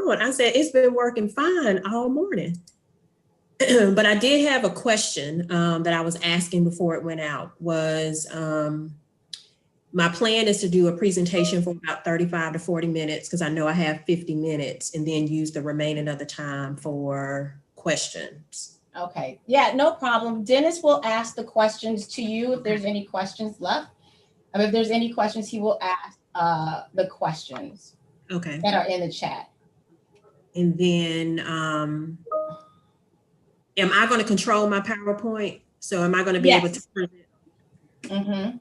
I said, it's been working fine all morning. But I did have a question that I was asking before it went out was my plan is to do a presentation for about 35 to 40 minutes because I know I have 50 minutes and then use the remaining of the time for questions. Okay, yeah, no problem. Dennis will ask the questions to you if there's any questions left. I mean, if there's any questions, he will ask the questions Okay. that are in the chat. And then am I going to control my PowerPoint? So am I going to be able to present? Mm-hmm.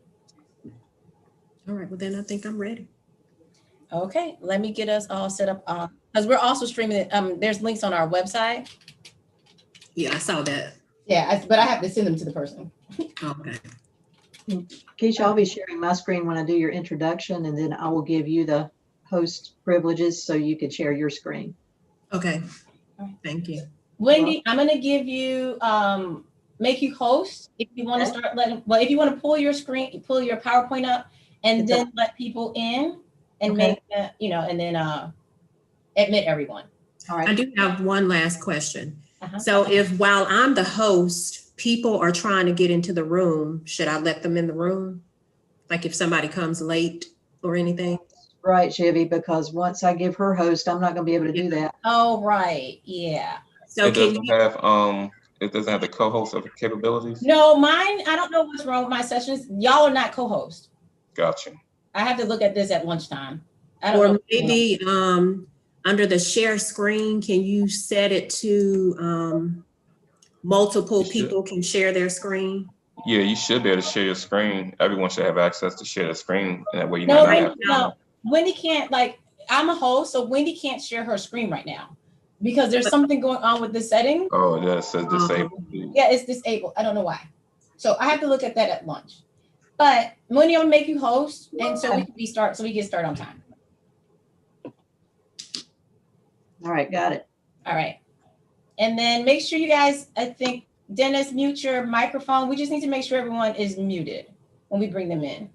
All right, well then I think I'm ready. Okay, let me get us all set up because we're also streaming it. There's links on our website. Yeah, I saw that. Yeah, but I have to send them to the person. Okay. Keisha, I'll be sharing my screen when I do your introduction, and then I will give you the host privileges so you can share your screen. Okay. Thank you. Wendy, I'm going to give you, make you host if you want to start if you want to pull your screen, pull your PowerPoint up, and then let people in and make, and then admit everyone. All right. I do have one last question. So if while I'm the host, people are trying to get into the room, should I let them in the room? Like if somebody comes late or anything? Right, Chevy, because once I give her host, I'm not going to be able to do that. Oh, right. Yeah. So it doesn't have the co-host of the capabilities? No, mine, I don't know what's wrong with my sessions. Y'all are not co-host. Gotcha. I have to look at this at lunchtime. Or maybe under the share screen, can you set it to multiple people can share their screen? Yeah, you should be able to share your screen. Everyone should have access to share the screen. And that way you no, might not have no. Wendy can't, I'm a host, so Wendy can't share her screen right now because there's something going on with the setting. Oh, yeah, it says disabled. Yeah, it's disabled. I don't know why. So I have to look at that at lunch. But Wendy, I'm gonna make you host, and so we can start on time. All right, got it. All right. And then make sure you guys, I think, Dennis, mute your microphone. We just need to make sure everyone is muted when we bring them in.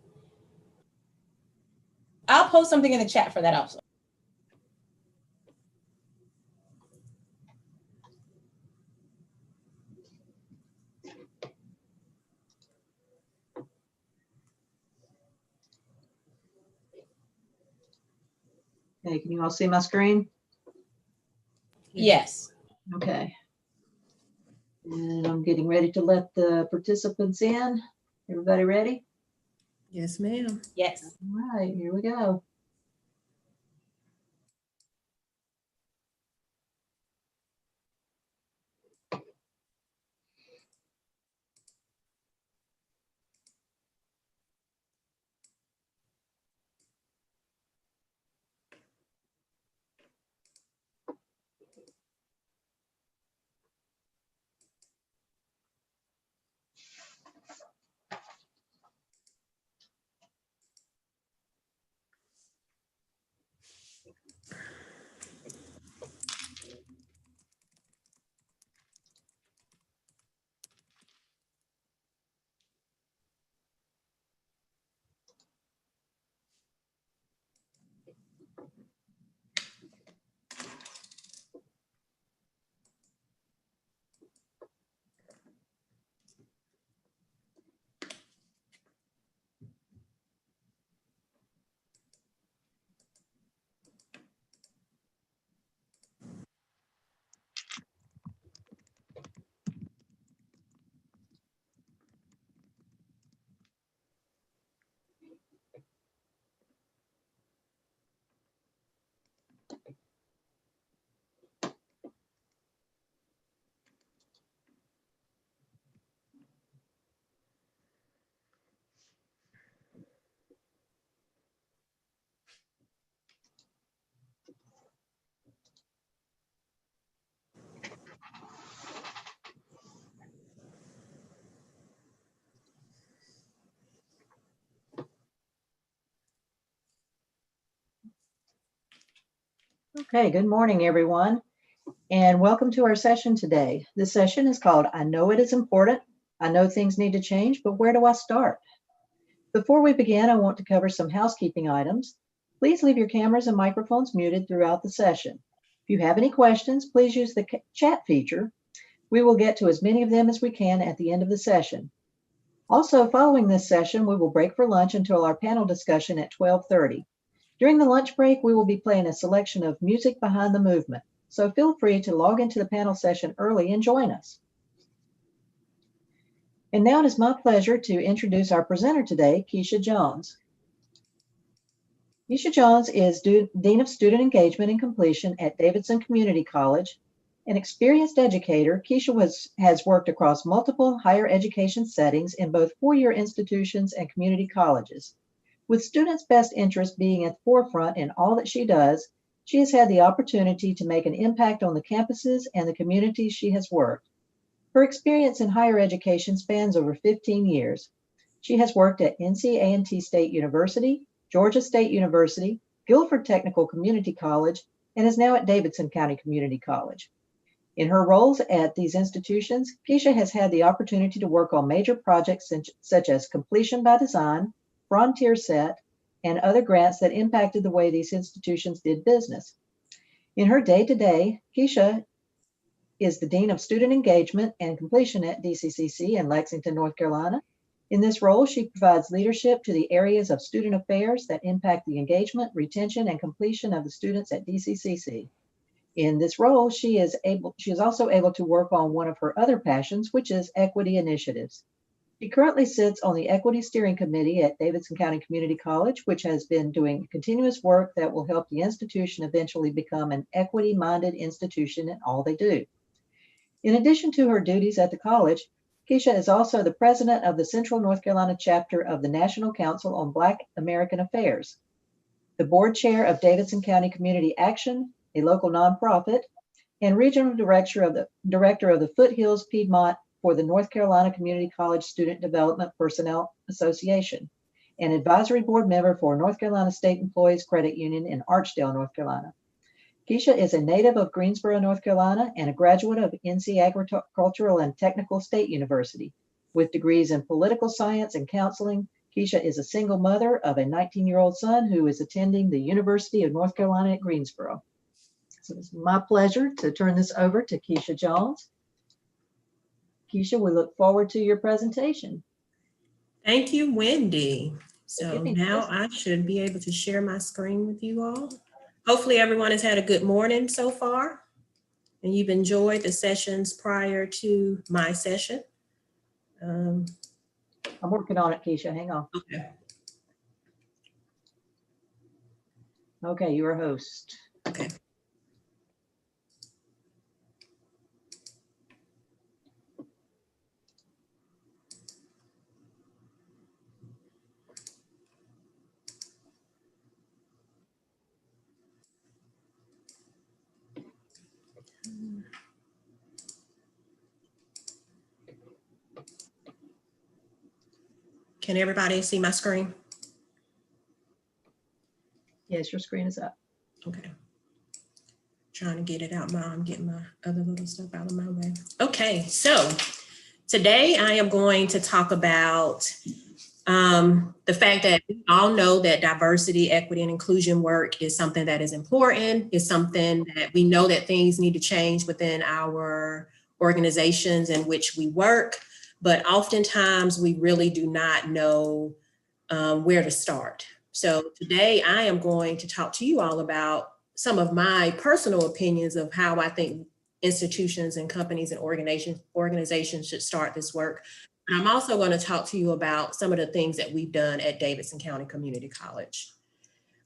I'll post something in the chat for that also. Okay, can you all see my screen? Yes. Okay. And I'm getting ready to let the participants in. Everybody ready? Yes, ma'am. Yes. All right, here we go. Okay, good morning, everyone, and welcome to our session today. This session is called I Know It Is Important. I know things need to change, but where do I start? Before we begin, I want to cover some housekeeping items. Please leave your cameras and microphones muted throughout the session. If you have any questions, please use the chat feature. We will get to as many of them as we can at the end of the session. Also, following this session, we will break for lunch until our panel discussion at 12:30. During the lunch break, we will be playing a selection of music behind the movement. So feel free to log into the panel session early and join us. And now it is my pleasure to introduce our presenter today, Keisha Jones. Keisha Jones is Dean of Student Engagement and Completion at Davidson Community College. An experienced educator, Keisha has worked across multiple higher education settings in both four-year institutions and community colleges. With students' best interest being at the forefront in all that she does, she has had the opportunity to make an impact on the campuses and the communities she has worked. Her experience in higher education spans over 15 years. She has worked at NC A&T State University, Georgia State University, Guilford Technical Community College, and is now at Davidson County Community College. In her roles at these institutions, Keisha has had the opportunity to work on major projects such as Completion by Design, Frontier Set, and other grants that impacted the way these institutions did business. In her day-to-day, Keisha is the Dean of Student Engagement and Completion at DCCC in Lexington, North Carolina. In this role, she provides leadership to the areas of student affairs that impact the engagement, retention, and completion of the students at DCCC. In this role, she is also able to work on one of her other passions, which is equity initiatives. She currently sits on the Equity Steering Committee at Davidson County Community College, which has been doing continuous work that will help the institution eventually become an equity-minded institution in all they do. In addition to her duties at the college, Keisha is also the president of the Central North Carolina chapter of the National Council on Black American Affairs, the board chair of Davidson County Community Action, a local nonprofit, and regional director of the Foothills Piedmont for the North Carolina Community College Student Development Personnel Association, an advisory board member for North Carolina State Employees Credit Union in Archdale, North Carolina. Keisha is a native of Greensboro, North Carolina, and a graduate of NC Agricultural and Technical State University. With degrees in political science and counseling, Keisha is a single mother of a 19-year-old son who is attending the University of North Carolina at Greensboro. So it's my pleasure to turn this over to Keisha Jones. Keisha, we look forward to your presentation. Thank you, Wendy. So now I should be able to share my screen with you all. Hopefully everyone has had a good morning so far and you've enjoyed the sessions prior to my session. I'm working on it, Keisha. Hang on. Okay. Okay, you're a host. Okay. Can everybody see my screen? Yes, your screen is up. Okay. Trying to get it out. I'm getting my other little stuff out of my way. Okay, so today I am going to talk about the fact that we all know that diversity, equity, and inclusion work is something that is important. It's something that we know that things need to change within our organizations in which we work, but oftentimes we really do not know where to start. So today I am going to talk to you all about some of my personal opinions of how I think institutions and companies and organizations should start this work. And I'm also going to talk to you about some of the things that we've done at Davidson County Community College.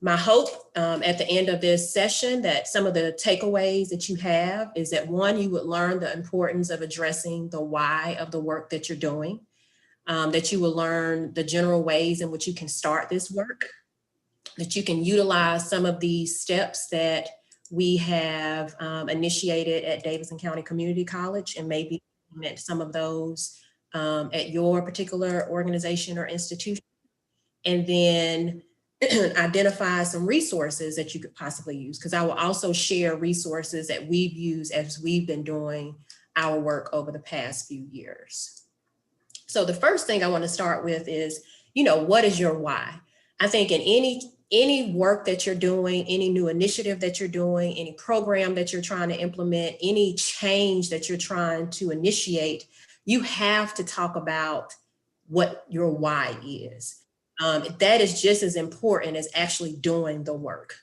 My hope at the end of this session that some of the takeaways that you have is that one, you would learn the importance of addressing the why of the work that you're doing, that you will learn the general ways in which you can start this work, that you can utilize some of these steps that we have initiated at Davidson County Community College and maybe implement some of those at your particular organization or institution, and then identify some resources that you could possibly use, because I will also share resources that we've used as we've been doing our work over the past few years. So the first thing I want to start with is, what is your why? I think in any work that you're doing, any new initiative that you're doing, any program that you're trying to implement, any change that you're trying to initiate, you have to talk about what your why is. That is just as important as actually doing the work.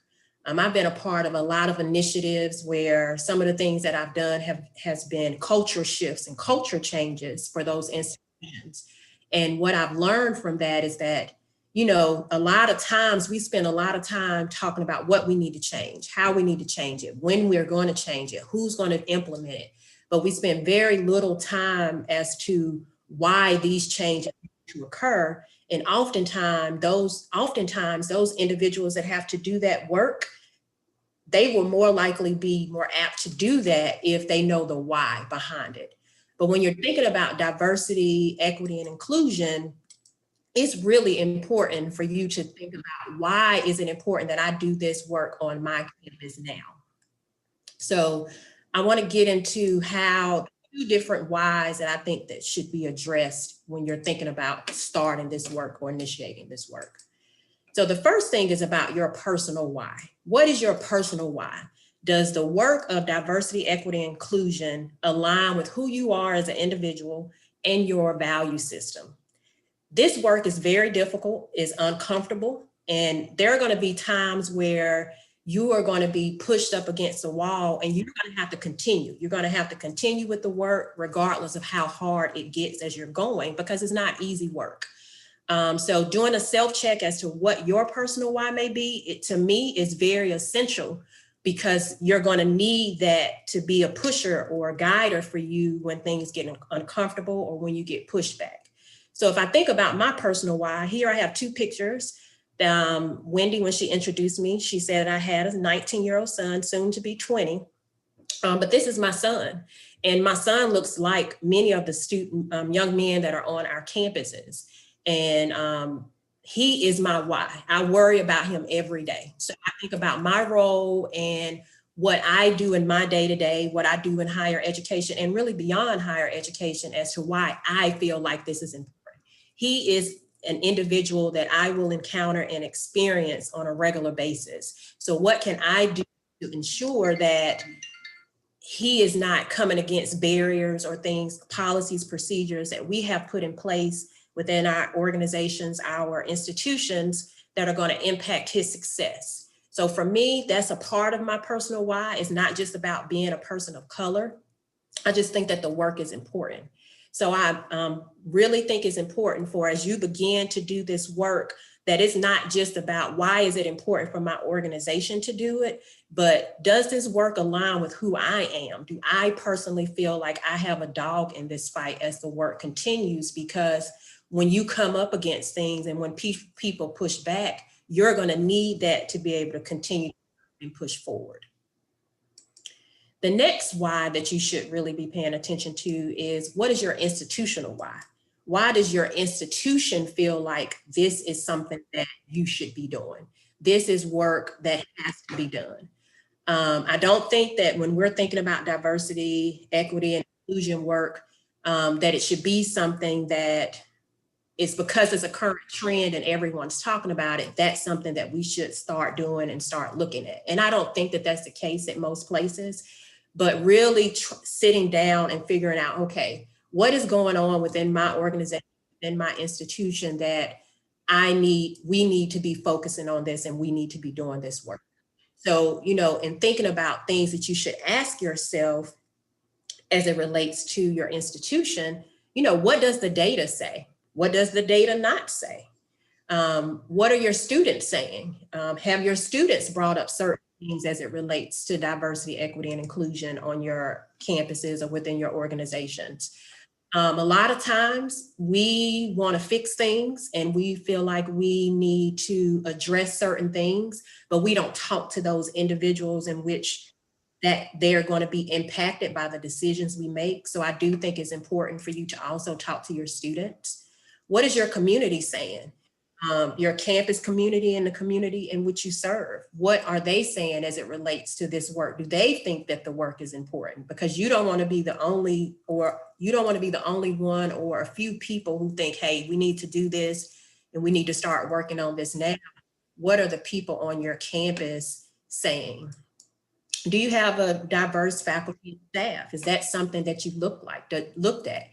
I've been a part of a lot of initiatives where some of the things that I've done has been culture shifts and culture changes for those institutions. And what I've learned from that is that, you know, a lot of times we spend a lot of time talking about what we need to change, how we need to change it, when we're going to change it, who's going to implement it. But we spend very little time as to why these changes to occur. And oftentimes those individuals that have to do that work, they will more likely be more apt to do that if they know the why behind it. But when you're thinking about diversity, equity, and inclusion, it's really important for you to think about why is it important that I do this work on my campus now. So I want to get into how two different whys that I think that should be addressed when you're thinking about starting this work or initiating this work. So the first thing is about your personal why. What is your personal why? Does the work of diversity, equity, and inclusion align with who you are as an individual and your value system? This work is very difficult, is uncomfortable, and there are going to be times where you are going to be pushed up against the wall and you're going to have to continue. You're going to have to continue with the work regardless of how hard it gets as you're going, because it's not easy work. So doing a self-check as to what your personal why may be, it to me is very essential, because you're going to need that to be a pusher or a guider for you when things get uncomfortable or when you get pushed back. So if I think about my personal why, here I have two pictures. Wendy, when she introduced me, she said I had a 19-year-old son, soon to be 20. But this is my son. And my son looks like many of the young men that are on our campuses. And he is my why. I worry about him every day. So I think about my role and what I do in my day-to-day, what I do in higher education, and really beyond higher education, as to why I feel like this is important. He is an individual that I will encounter and experience on a regular basis. So what can I do to ensure that he is not coming against barriers or things, policies, procedures that we have put in place within our organizations, our institutions, that are going to impact his success? So for me, that's a part of my personal why. It's not just about being a person of color. I just think that the work is important. So I really think it's important for, as you begin to do this work, that it's not just about why is it important for my organization to do it, but does this work align with who I am? Do I personally feel like I have a dog in this fight as the work continues? Because when you come up against things and when people push back, you're going to need that to be able to continue and push forward. The next why that you should really be paying attention to is, what is your institutional why? Why does your institution feel like this is something that you should be doing? This is work that has to be done. I don't think that when we're thinking about diversity, equity, and inclusion work, that it should be something that it's because it's a current trend and everyone's talking about it, that's something that we should start doing and start looking at. And I don't think that that's the case at most places, but really sitting down and figuring out, okay, what is going on within my organization, within my institution, that we need to be focusing on this and we need to be doing this work. So, you know, in thinking about things that you should ask yourself as it relates to your institution, you know, what does the data say? What does the data not say? What are your students saying? Have your students brought up certain things as it relates to diversity, equity, and inclusion on your campuses or within your organizations? A lot of times we want to fix things and we feel like we need to address certain things, but we don't talk to those individuals in which that they're going to be impacted by the decisions we make. So I do think it's important for you to also talk to your students. What is your community saying? Your campus community and the community in which you serve. What are they saying as it relates to this work? Do they think that the work is important? Because you don't want to be the only, or you don't want to be the only one or a few people who think, hey, we need to do this and we need to start working on this now. what are the people on your campus saying? Do you have a diverse faculty staff? Is that something that you looked at?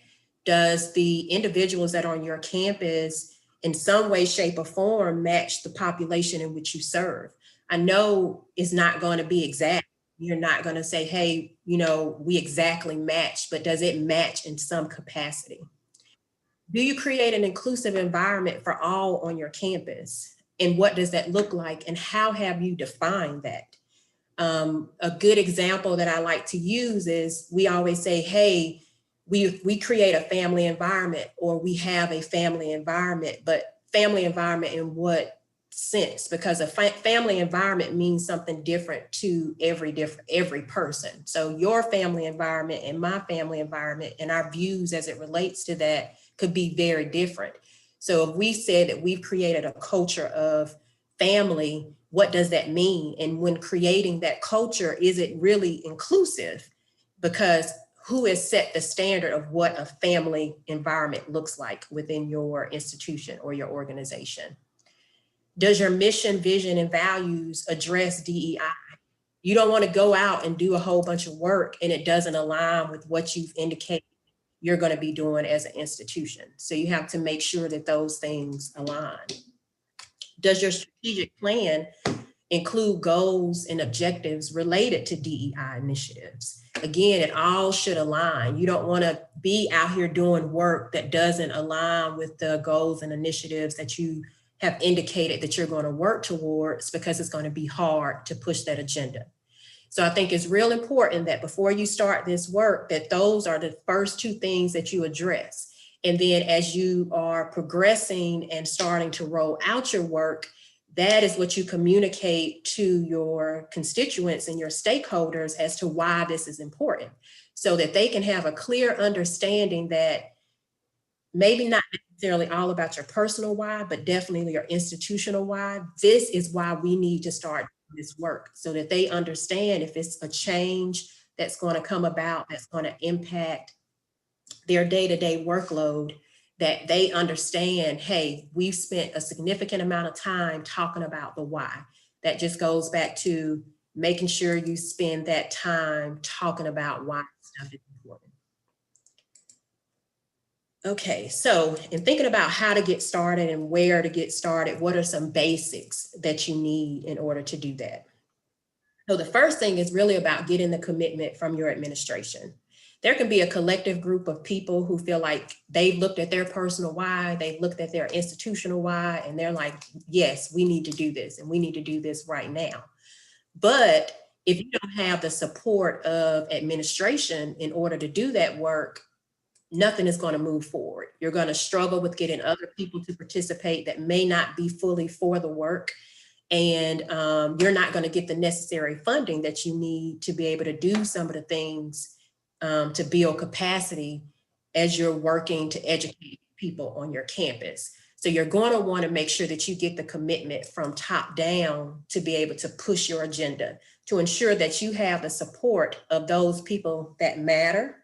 Does the individuals that are on your campus in some way, shape, or form match the population in which you serve? I know it's not going to be exact. You're not going to say, hey, we exactly match, but does it match in some capacity? Do you create an inclusive environment for all on your campus? And what does that look like? And how have you defined that? A good example that I like to use is we always say, hey, we create a family environment, or we have a family environment, but family environment in what sense? Because a family environment means something different to every person. So your family environment and my family environment and our views as it relates to that could be very different. So if we said that we've created a culture of family, what does that mean? And when creating that culture, is it really inclusive? Because who has set the standard of what a family environment looks like within your institution or your organization? Does your mission, vision, and values address DEI? You don't want to go out and do a whole bunch of work and it doesn't align with what you've indicated you're going to be doing as an institution. So you have to make sure that those things align. Does your strategic plan include goals and objectives related to DEI initiatives? Again, it all should align. You don't want to be out here doing work that doesn't align with the goals and initiatives that you have indicated that you're going to work towards, because it's going to be hard to push that agenda. So I think it's real important that before you start this work, that those are the first two things that you address. And then as you are progressing and starting to roll out your work, that is what you communicate to your constituents and your stakeholders as to why this is important, so that they can have a clear understanding that maybe not necessarily all about your personal why, but definitely your institutional why. This is why we need to start this work, so that they understand if it's a change that's going to come about, that's going to impact their day-to-day workload, that they understand, hey, we've spent a significant amount of time talking about the why. That just goes back to making sure you spend that time talking about why stuff is important. Okay, so in thinking about how to get started and where to get started, what are some basics that you need in order to do that? So the first thing is really about getting the commitment from your administration. There can be a collective group of people who feel like they looked at their personal why, they looked at their institutional why, and they're like, yes, we need to do this, and we need to do this right now. But if you don't have the support of administration in order to do that work, nothing is going to move forward. You're going to struggle with getting other people to participate that may not be fully for the work. And you're not going to get the necessary funding that you need to be able to do some of the things to build capacity as you're working to educate people on your campus. So you're going to want to make sure that you get the commitment from top down to be able to push your agenda, to ensure that you have the support of those people that matter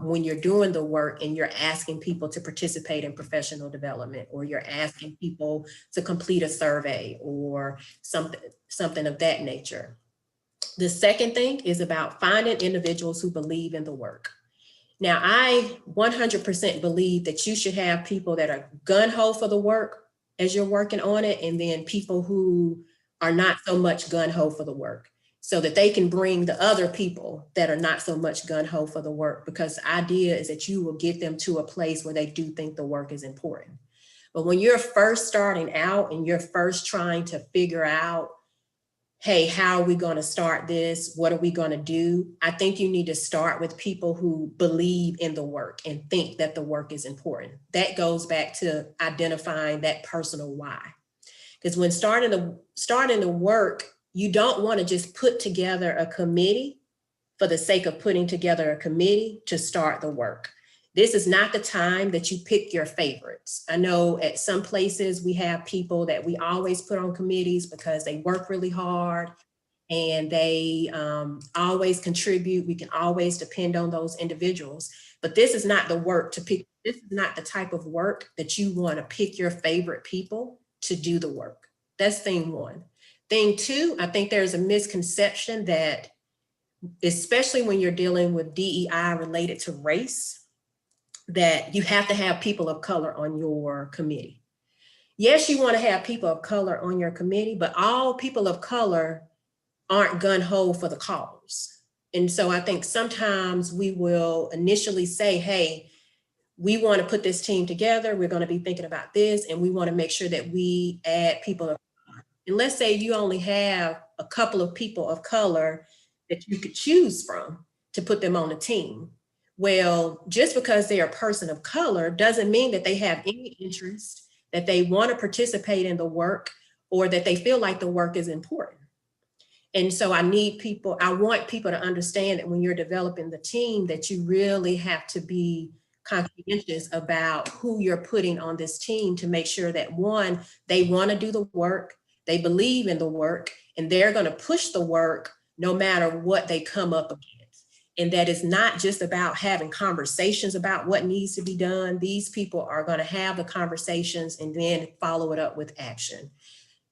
when you're doing the work and you're asking people to participate in professional development, or you're asking people to complete a survey or something of that nature. The second thing is about finding individuals who believe in the work. Now, I 100% believe that you should have people that are gung-ho for the work as you're working on it, and then people who are not so much gung-ho for the work, so that they can bring the other people that are not so much gung-ho for the work, because the idea is that you will get them to a place where they do think the work is important. But when you're first starting out and you're first trying to figure out, hey, how are we going to start this? What are we going to do? I think you need to start with people who believe in the work and think that the work is important. That goes back to identifying that personal why. Because when starting the work, you don't want to just put together a committee for the sake of putting together a committee to start the work. This is not the time that you pick your favorites. I know at some places we have people that we always put on committees because they work really hard and they always contribute. We can always depend on those individuals, but this is not the work to pick. This is not the type of work that you want to pick your favorite people to do the work. That's thing one. Thing two, I think there's a misconception that, especially when you're dealing with DEI related to race, that you have to have people of color on your committee. Yes, you want to have people of color on your committee, but all people of color aren't gun-ho for the cause. And so I think sometimes we will initially say, hey, we want to put this team together. We're going to be thinking about this, and we want to make sure that we add people of color. And let's say you only have a couple of people of color that you could choose from to put them on the team. Well, just because they're a person of color doesn't mean that they have any interest, that they want to participate in the work, or that they feel like the work is important. And so I want people to understand that when you're developing the team, that you really have to be conscientious about who you're putting on this team to make sure that, one, they want to do the work, they believe in the work, and they're going to push the work no matter what they come up against. And that is not just about having conversations about what needs to be done. These people are going to have the conversations and then follow it up with action.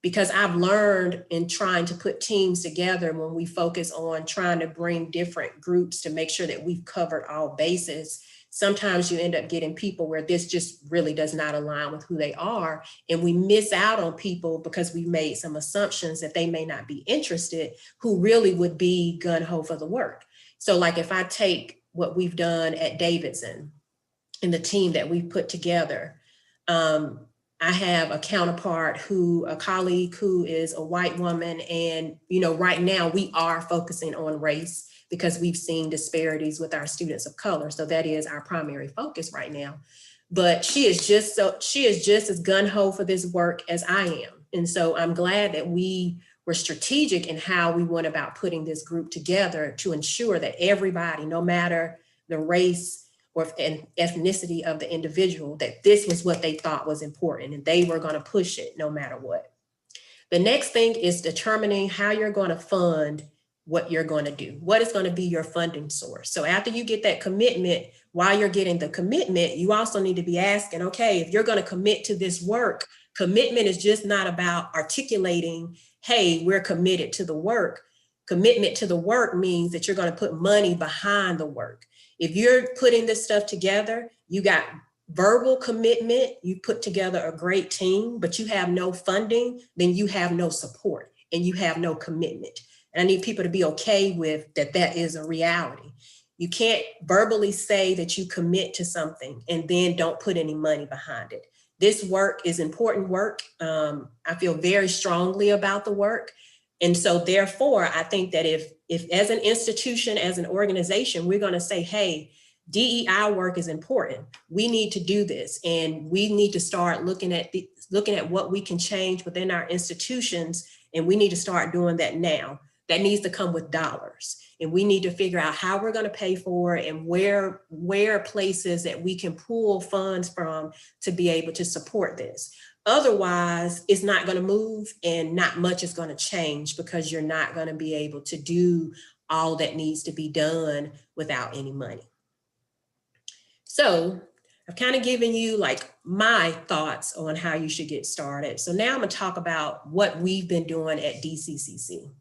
Because I've learned in trying to put teams together, when we focus on trying to bring different groups to make sure that we've covered all bases, sometimes you end up getting people where this just really does not align with who they are. And we miss out on people because we made some assumptions that they may not be interested, who really would be gun-ho for the work. So like if I take what we've done at Davidson and the team that we've put together, I have a colleague who is a white woman. And, right now we are focusing on race because we've seen disparities with our students of color. So that is our primary focus right now. But she is just as gung-ho for this work as I am. And so I'm glad that we were strategic in how we went about putting this group together to ensure that everybody, no matter the race or ethnicity of the individual, that this was what they thought was important and they were going to push it no matter what. The next thing is determining how you're going to fund what you're going to do. What is going to be your funding source? So after you get that commitment, while you're getting the commitment, you also need to be asking, okay, if you're going to commit to this work, commitment is just not about articulating, hey, we're committed to the work. Commitment to the work means that you're going to put money behind the work. If you're putting this stuff together, you got verbal commitment, you put together a great team, but you have no funding, then you have no support and you have no commitment. And I need people to be okay with that is a reality. You can't verbally say that you commit to something and then don't put any money behind it. This work is important work. I feel very strongly about the work. And so therefore, I think that if as an institution, as an organization, we're going to say, hey, DEI work is important. We need to do this. And we need to start looking at what we can change within our institutions. And we need to start doing that now. That needs to come with dollars. And we need to figure out how we're going to pay for it and where places that we can pull funds from to be able to support this. Otherwise, it's not going to move and not much is going to change because you're not going to be able to do all that needs to be done without any money. So I've kind of given you like my thoughts on how you should get started. So now I'm going to talk about what we've been doing at DCCC.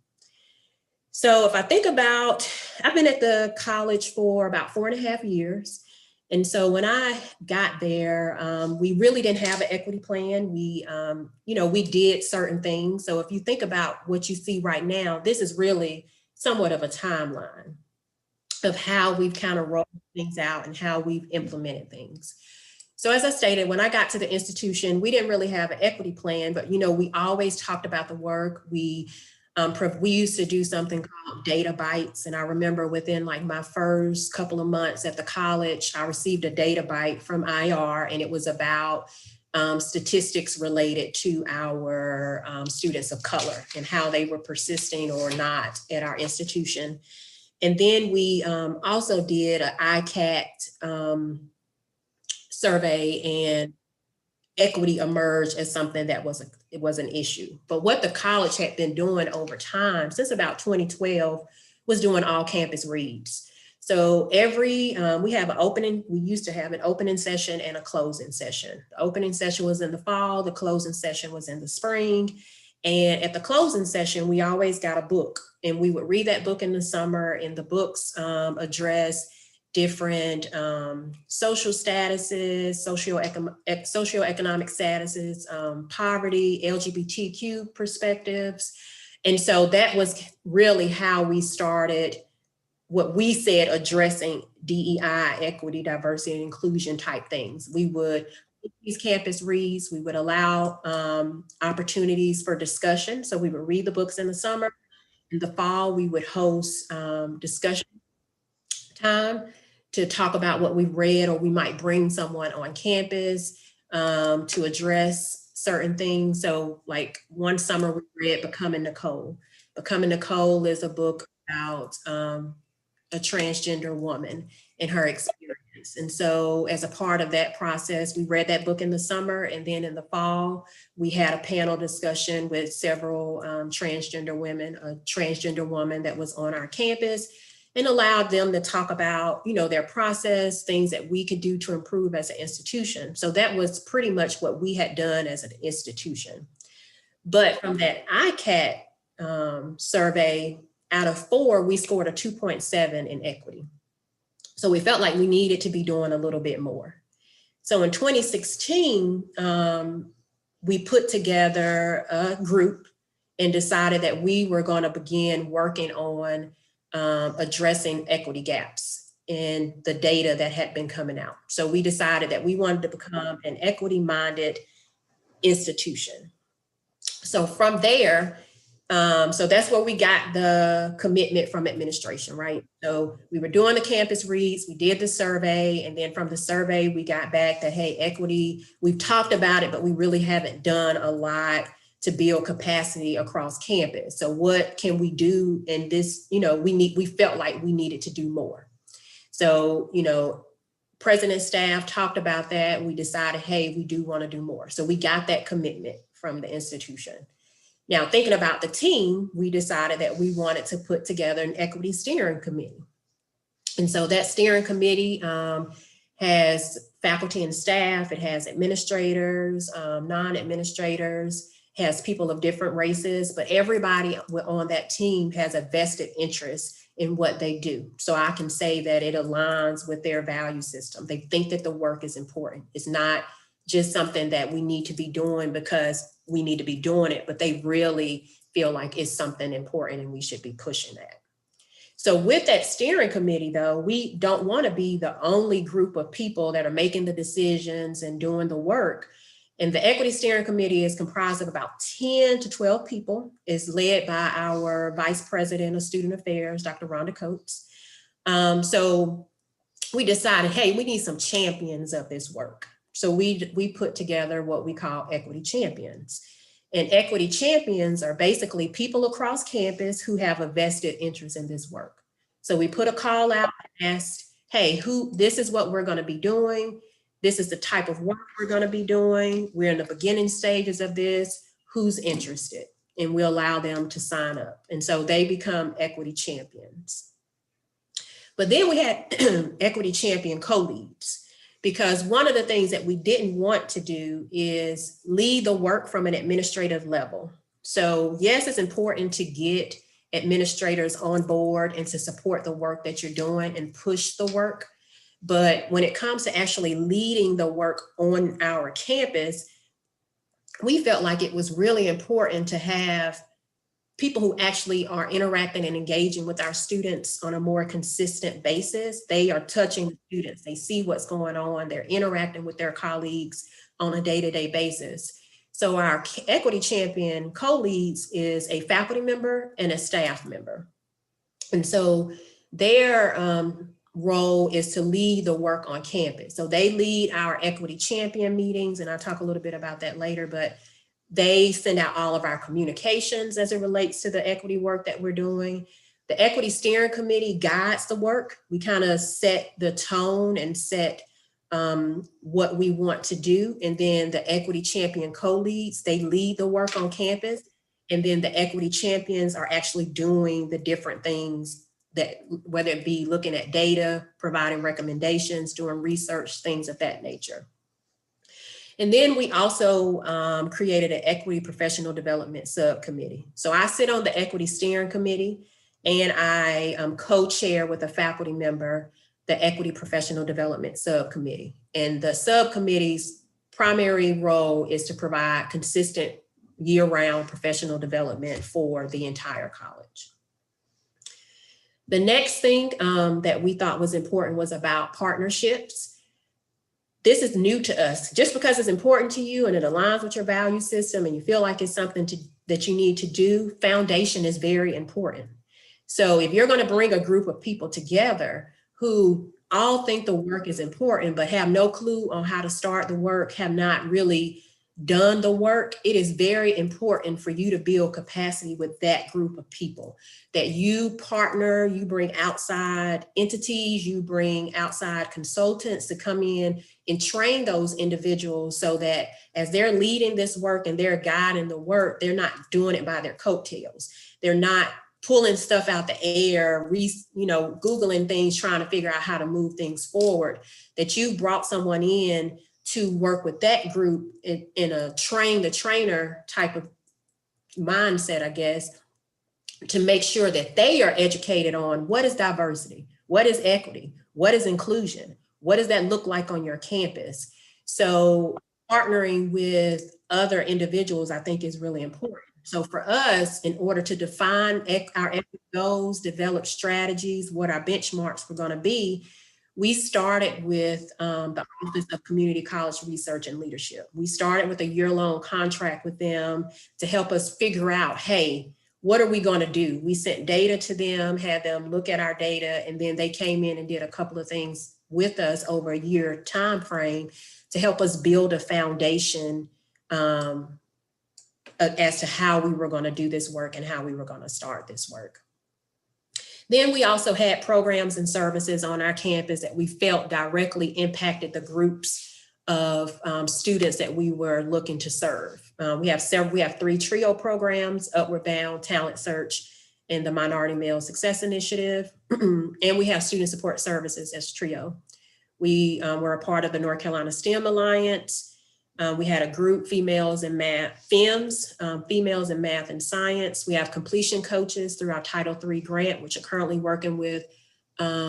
So if I think about, I've been at the college for about 4.5 years. And so when I got there, we really didn't have an equity plan. We did certain things. So if you think about what you see right now, this is really somewhat of a timeline of how we've kind of rolled things out and how we've implemented things. So as I stated, when I got to the institution, we didn't really have an equity plan, but we always talked about the work. We used to do something called data bites. And I remember within like my first couple of months at the college, I received a data bite from IR, and it was about statistics related to our students of color and how they were persisting or not at our institution. And then we also did an ICAT survey, and equity emerged as something that was an issue. But what the college had been doing over time, since about 2012, was doing all campus reads. So we used to have an opening session and a closing session. The opening session was in the fall, the closing session was in the spring. And at the closing session, we always got a book, and we would read that book in the summer, and the books address different social statuses, socioeconomic statuses, poverty, LGBTQ perspectives. And so that was really how we started what we said addressing DEI, equity, diversity, and inclusion type things. We would these campus reads, we would allow opportunities for discussion. So we would read the books in the summer. In the fall, we would host discussion time to talk about what we've read, or we might bring someone on campus to address certain things. So like one summer we read Becoming Nicole. Becoming Nicole is a book about a transgender woman and her experience. And so as a part of that process, we read that book in the summer, and then in the fall, we had a panel discussion with several transgender women, a transgender woman that was on our campus, and allowed them to talk about, you know, their process, things that we could do to improve as an institution. So that was pretty much what we had done as an institution. But from that ICAT survey, out of 4, we scored a 2.7 in equity. So we felt like we needed to be doing a little bit more. So in 2016, we put together a group and decided that we were going to begin working on addressing equity gaps in the data that had been coming out. So we decided that we wanted to become an equity-minded institution. So from there, so that's where we got the commitment from administration, right? So we were doing the campus reads, we did the survey, and then from the survey, we got back that, hey, equity, we've talked about it, but we really haven't done a lot to build capacity across campus. So what can we do in this, you know, we felt like we needed to do more. So, you know, president staff talked about that. We decided, hey, we do want to do more. So we got that commitment from the institution. Now, thinking about the team, we decided that we wanted to put together an equity steering committee. And so that steering committee has faculty and staff, it has administrators, non-administrators, has people of different races, but everybody on that team has a vested interest in what they do. So I can say that it aligns with their value system. They think that the work is important. It's not just something that we need to be doing because we need to be doing it, but they really feel like it's something important and we should be pushing that. So with that steering committee though, we don't want to be the only group of people that are making the decisions and doing the work. And the equity steering committee is comprised of about 10 to 12 people. It's led by our vice president of student affairs, Dr. Rhonda Coates. So we decided, hey, we need some champions of this work. So we put together what we call equity champions. And equity champions are basically people across campus who have a vested interest in this work. So we put a call out and asked, hey, this is what we're going to be doing. This is the type of work we're going to be doing. We're in the beginning stages of this. Who's interested? And we allow them to sign up. And so they become equity champions. But then we had equity champion co-leads. Because one of the things that we didn't want to do is lead the work from an administrative level. So yes, it's important to get administrators on board and to support the work that you're doing and push the work. But when it comes to actually leading the work on our campus, we felt like it was really important to have people who actually are interacting and engaging with our students on a more consistent basis. They are touching the students. They see what's going on. They're interacting with their colleagues on a day-to-day basis. So our equity champion co-leads is a faculty member and a staff member. And so their role is to lead the work on campus. So they lead our equity champion meetings, and I'll talk a little bit about that later, but they send out all of our communications as it relates to the equity work that we're doing. The equity steering committee guides the work. We kind of set the tone and set what we want to do. And then the equity champion co-leads, they lead the work on campus. And then the equity champions are actually doing the different things that, whether it be looking at data, providing recommendations, doing research, things of that nature. And then we also created an equity professional development subcommittee. So I sit on the equity steering committee, and I co-chair with a faculty member the equity professional development subcommittee. And the subcommittee's primary role is to provide consistent year-round professional development for the entire college. The next thing that we thought was important was about partnerships. This is new to us. Just because it's important to you and it aligns with your value system and you feel like it's something that you need to do, foundation is very important. So if you're going to bring a group of people together who all think the work is important, but have no clue on how to start the work, have not really done the work, it is very important for you to build capacity with that group of people, that you partner, you bring outside entities, you bring outside consultants to come in and train those individuals so that as they're leading this work and they're guiding the work, they're not doing it by their coattails. They're not pulling stuff out the air, Googling things, trying to figure out how to move things forward, that you brought someone in to work with that group in a train the trainer type of mindset, I guess, to make sure that they are educated on what is diversity, what is equity, what is inclusion, what does that look like on your campus. So partnering with other individuals, I think, is really important. So for us, in order to define our equity goals, develop strategies, what our benchmarks were going to be, we started with the Office of Community College Research and Leadership. We started with a year-long contract with them to help us figure out, hey, what are we going to do? We sent data to them, had them look at our data, and then they came in and did a couple of things with us over a year time frame to help us build a foundation as to how we were going to do this work and how we were going to start this work. Then we also had programs and services on our campus that we felt directly impacted the groups of students that we were looking to serve. We have 3 TRIO programs: Upward Bound, Talent Search, and the Minority Male Success Initiative. And we have student support services as TRIO. We were a part of the North Carolina STEM Alliance. We had a group, Females in Math, FEMS, Females in Math and Science. We have completion coaches through our Title III grant, which are currently working with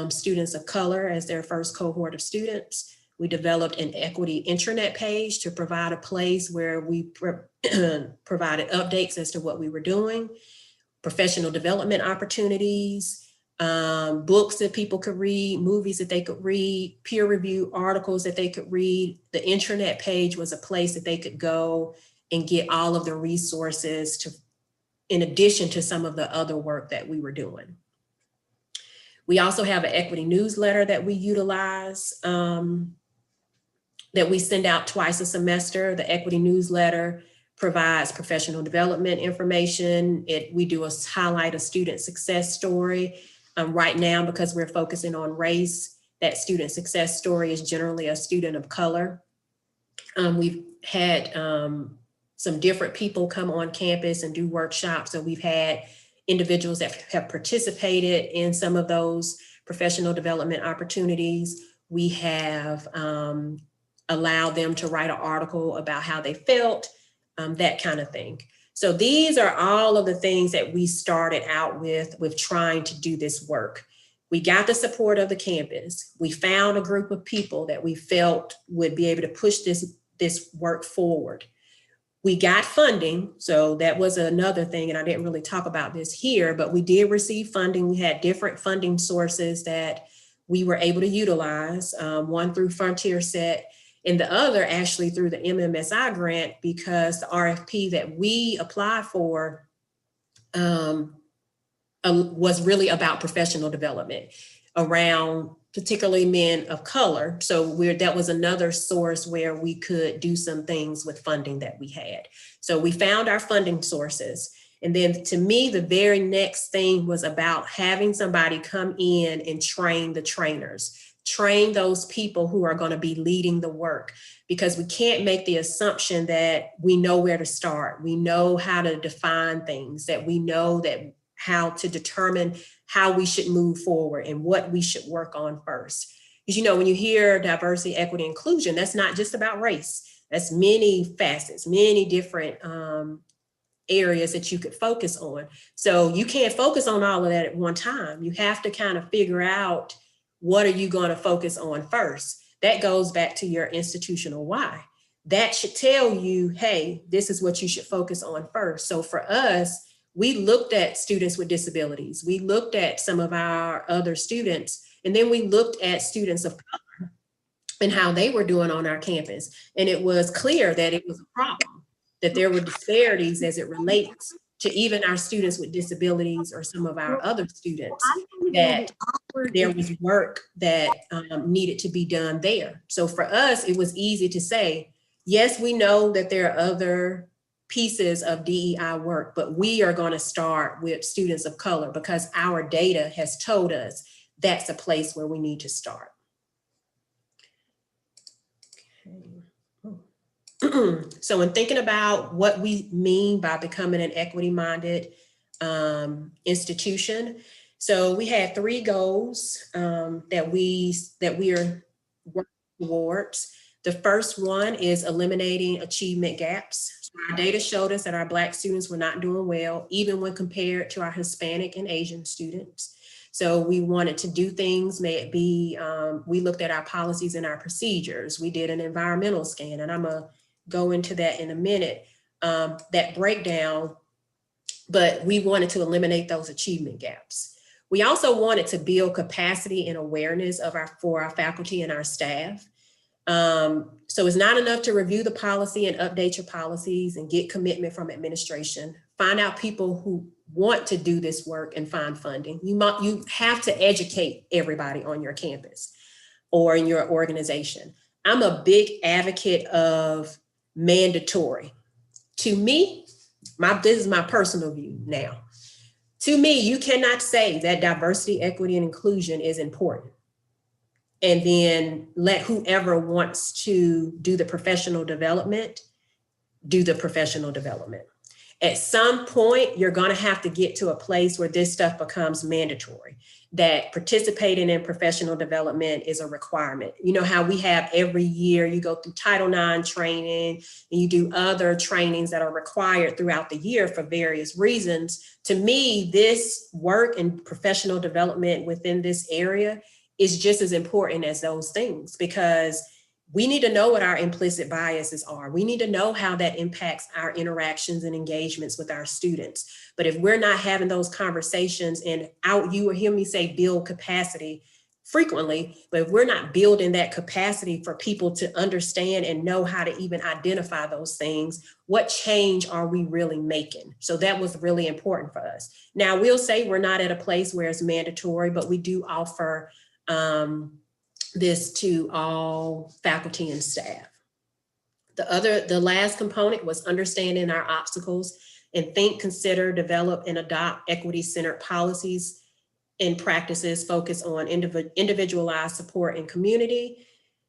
students of color as their first cohort of students. We developed an equity intranet page to provide a place where we provided updates as to what we were doing, professional development opportunities, books that people could read, movies that they could read, peer review articles that they could read. The intranet page was a place that they could go and get all of the resources in addition to some of the other work that we were doing. We also have an equity newsletter that we utilize, that we send out twice a semester. The equity newsletter provides professional development information. We do highlight a student success story. Right now, because we're focusing on race, that student success story is generally a student of color. We've had some different people come on campus and do workshops. So we've had individuals that have participated in some of those professional development opportunities. We have allowed them to write an article about how they felt, that kind of thing. So these are all of the things that we started out with trying to do this work. We got the support of the campus. We found a group of people that we felt would be able to push this work forward. We got funding. So that was another thing, and I didn't really talk about this here, but we did receive funding. We had different funding sources that we were able to utilize, one through Frontier Set, and the other actually through the MMSI grant, because the RFP that we applied for was really about professional development around particularly men of color. So that was another source where we could do some things with funding that we had. So we found our funding sources. And then to me, the very next thing was about having somebody come in and train the trainers. Train those people who are going to be leading the work, because we can't make the assumption that we know where to start. We know how to define things, that we know that how to determine how we should move forward and what we should work on first. Because, when you hear diversity, equity, inclusion, that's not just about race. That's many facets, many different areas that you could focus on. So you can't focus on all of that at one time. You have to kind of figure out, what are you going to focus on first? That goes back to your institutional why. That should tell you, hey, this is what you should focus on first. So for us, we looked at students with disabilities. We looked at some of our other students, and then we looked at students of color and how they were doing on our campus. And it was clear that it was a problem, that there were disparities as it relates to even our students with disabilities or some of our other students, that there was work that needed to be done there. So for us, it was easy to say, yes, we know that there are other pieces of DEI work, but we are going to start with students of color because our data has told us that's a place where we need to start. Okay. So in thinking about what we mean by becoming an equity-minded institution, so we had 3 goals that we are working towards. The first one is eliminating achievement gaps. So our data showed us that our Black students were not doing well, even when compared to our Hispanic and Asian students. So we wanted to do things, may it be, we looked at our policies and our procedures. We did an environmental scan, and I'm gonna go into that in a minute, that breakdown, but we wanted to eliminate those achievement gaps. We also wanted to build capacity and awareness for our faculty and our staff. So it's not enough to review the policy and update your policies and get commitment from administration. Find out people who want to do this work and find funding. You have to educate everybody on your campus or in your organization. I'm a big advocate of mandatory. To me, this is my personal view now. To me, you cannot say that diversity, equity, and inclusion is important and then let whoever wants to do the professional development, do the professional development. At some point, you're going to have to get to a place where this stuff becomes mandatory, that participating in professional development is a requirement. You know how we have every year, you go through Title IX training and you do other trainings that are required throughout the year for various reasons. To me, this work and professional development within this area is just as important as those things, because we need to know what our implicit biases are. We need to know how that impacts our interactions and engagements with our students. But if we're not having those conversations, and you will hear me say build capacity frequently, but if we're not building that capacity for people to understand and know how to even identify those things, what change are we really making? So that was really important for us. Now, we'll say we're not at a place where it's mandatory, but we do offer this to all faculty and staff. The last component was understanding our obstacles and think, consider, develop, and adopt equity-centered policies and practices focused on individualized support and community,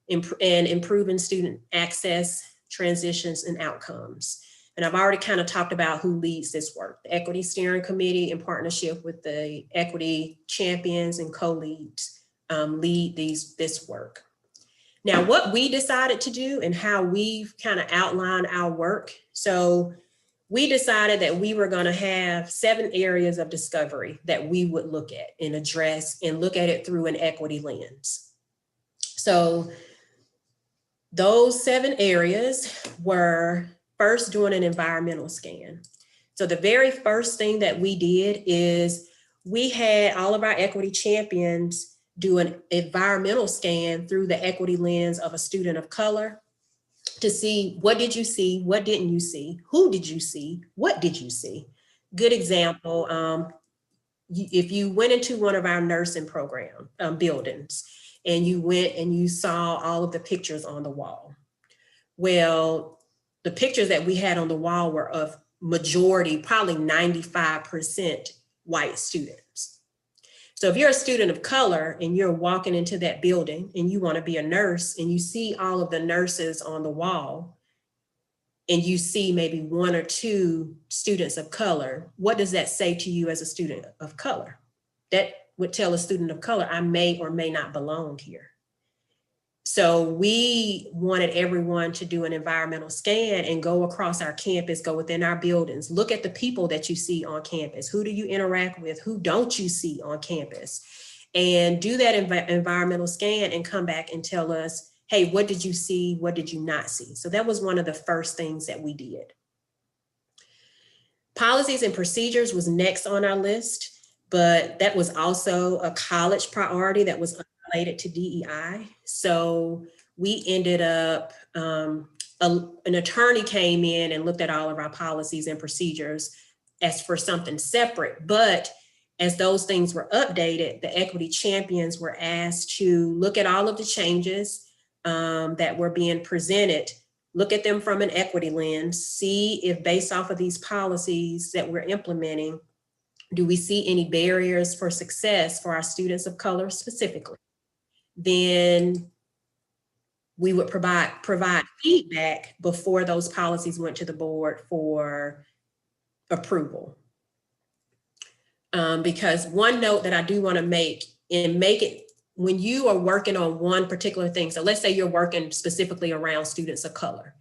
and improving student access, transitions, and outcomes. And I've already kind of talked about who leads this work. The Equity Steering Committee, in partnership with the Equity Champions and co-leads, lead this work. Now, what we decided to do and how we've kind of outlined our work. So we decided that we were going to have 7 areas of discovery that we would look at and address and look at it through an equity lens. So those 7 areas were first doing an environmental scan. So the very first thing that we did is we had all of our equity champions do an environmental scan through the equity lens of a student of color to see, what did you see? What didn't you see? Who did you see? What did you see? Good example, if you went into one of our nursing program buildings and you went and you saw all of the pictures on the wall. Well, the pictures that we had on the wall were of majority, probably 95% white students. So if you're a student of color and you're walking into that building and you want to be a nurse and you see all of the nurses on the wall and you see maybe 1 or 2 students of color, what does that say to you as a student of color? That would tell a student of color, I may or may not belong here. So we wanted everyone to do an environmental scan and go across our campus, go within our buildings, look at the people that you see on campus. Who do you interact with? Who don't you see on campus? And do that environmental scan and come back and tell us, hey, what did you see? What did you not see? So that was one of the first things that we did. Policies and procedures was next on our list, but that was also a college priority that was unrelated to DEI. So we ended up, an attorney came in and looked at all of our policies and procedures as for something separate. But as those things were updated, the equity champions were asked to look at all of the changes that were being presented, look at them from an equity lens, see if based off of these policies that we're implementing, do we see any barriers for success for our students of color specifically? Then we would provide feedback before those policies went to the board for approval. Because one note that I do want to make it, when you are working on one particular thing, so let's say you're working specifically around students of color,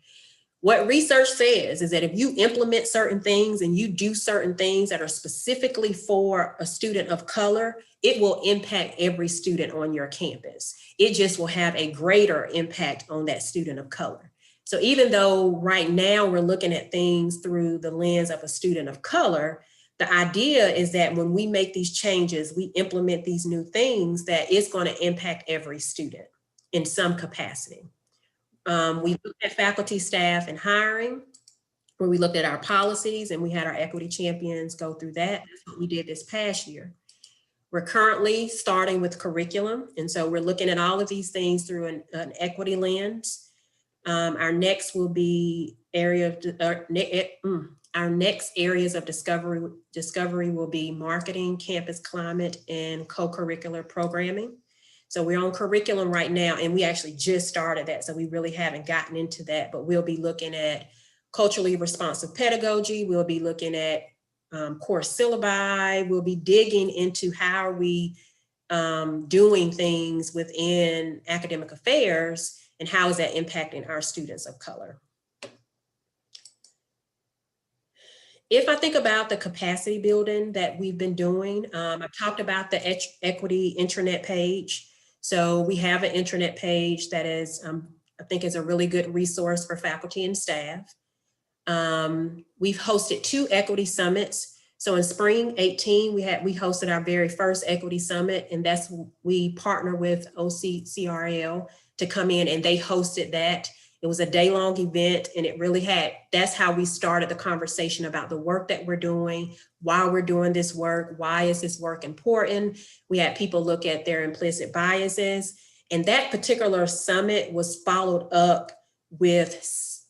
what research says is that if you implement certain things and you do certain things that are specifically for a student of color, it will impact every student on your campus. It just will have a greater impact on that student of color. So even though right now we're looking at things through the lens of a student of color, the idea is that when we make these changes, we implement these new things, that it's going to impact every student in some capacity. We looked at faculty, staff, and hiring, where we looked at our policies and we had our equity champions go through that. That's what we did this past year. We're currently starting with curriculum. And so we're looking at all of these things through an equity lens. Our next will be our next areas of discovery will be marketing, campus climate, and co-curricular programming. So we're on curriculum right now, and we actually just started that. So we really haven't gotten into that, but we'll be looking at culturally responsive pedagogy. We'll be looking at course syllabi. We'll be digging into how are we doing things within academic affairs and how is that impacting our students of color. If I think about the capacity building that we've been doing, I talked about the equity intranet page. So we have an intranet page that is, I think is a really good resource for faculty and staff. We've hosted 2 equity summits. So in spring 18, we hosted our very first equity summit, and we partner with OCCRL to come in, and they hosted that. It was a day-long event, and it really that's how we started the conversation about the work that we're doing, why we're doing this work, why is this work important? We had people look at their implicit biases, and that particular summit was followed up with,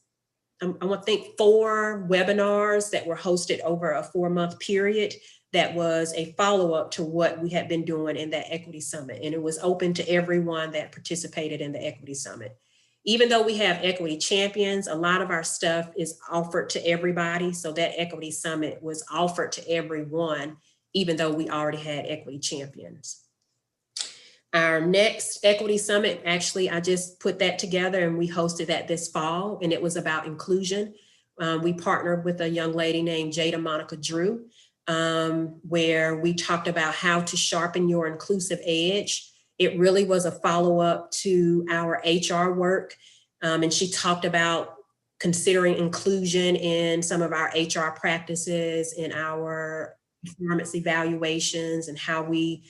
I want to think 4 webinars that were hosted over a 4-month period. That was a follow-up to what we had been doing in that equity summit, and it was open to everyone that participated in the equity summit. Even though we have equity champions, a lot of our stuff is offered to everybody. So that equity summit was offered to everyone, even though we already had equity champions. Our next equity summit, actually, I just put that together and we hosted that this fall, and it was about inclusion. We partnered with a young lady named Jada Monica Drew, where we talked about how to sharpen your inclusive edge. It really was a follow-up to our HR work. And she talked about considering inclusion in some of our HR practices, in our performance evaluations, and how we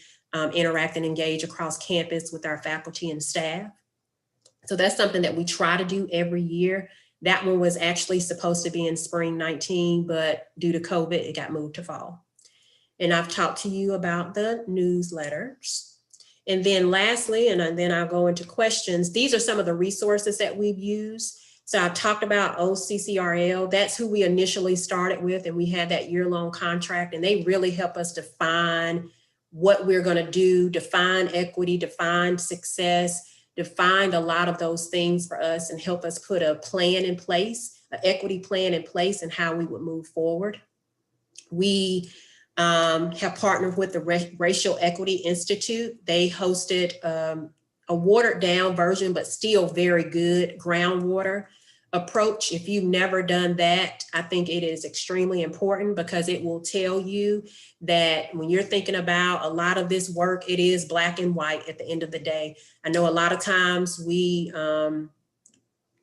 interact and engage across campus with our faculty and staff. So that's something that we try to do every year. That one was actually supposed to be in spring 19, but due to COVID, it got moved to fall. And I've talked to you about the newsletters. And then lastly, and then I'll go into questions, these are some of the resources that we've used. So I talked about OCCRL, that's who we initially started with, and we had that year-long contract, and they really help us define what we're gonna do, define equity, define success, define a lot of those things for us, and help us put a plan in place, an equity plan in place, and how we would move forward. We have partnered with the Racial Equity Institute. They hosted a watered down version, but still very good groundwater approach. If you've never done that, I think it is extremely important because it will tell you that when you're thinking about a lot of this work, it is black and white at the end of the day. I know a lot of times we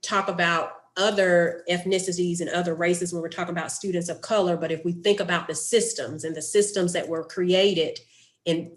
talk about other ethnicities and other races when we're talking about students of color, but if we think about the systems and the systems that were created in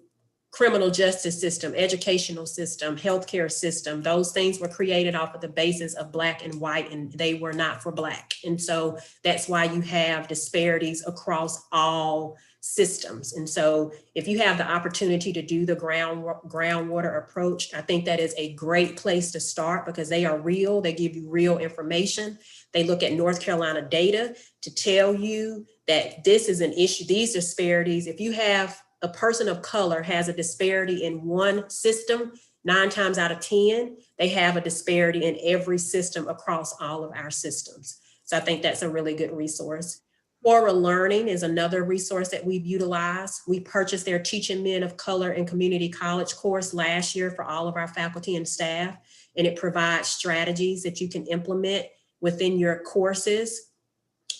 criminal justice system, educational system, healthcare system, those things were created off of the basis of black and white, and they were not for black. And so that's why you have disparities across all systems. And so if you have the opportunity to do the groundwater approach, I think that is a great place to start because they are real. They give you real information. They look at North Carolina data to tell you that this is an issue, these disparities. If you have a person of color has a disparity in one system, 9 times out of 10, they have a disparity in every system across all of our systems. So I think that's a really good resource. Quora Learning is another resource that we've utilized. We purchased their Teaching Men of Color in Community College course last year for all of our faculty and staff, and it provides strategies that you can implement within your courses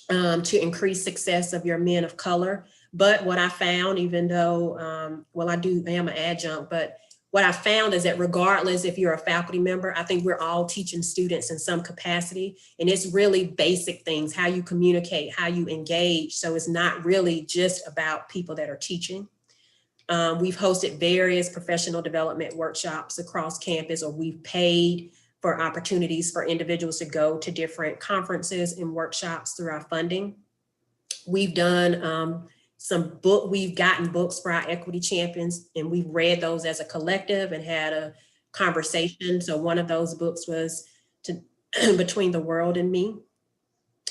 to increase success of your men of color. But what I found, even though, I am an adjunct, but what I found is that regardless if you're a faculty member, I think we're all teaching students in some capacity. And it's really basic things, how you communicate, how you engage. So it's not really just about people that are teaching. We've hosted various professional development workshops across campus, or we've paid for opportunities for individuals to go to different conferences and workshops through our funding. We've done we've gotten books for our equity champions, and we've read those as a collective and had a conversation. So one of those books was Between the World and Me.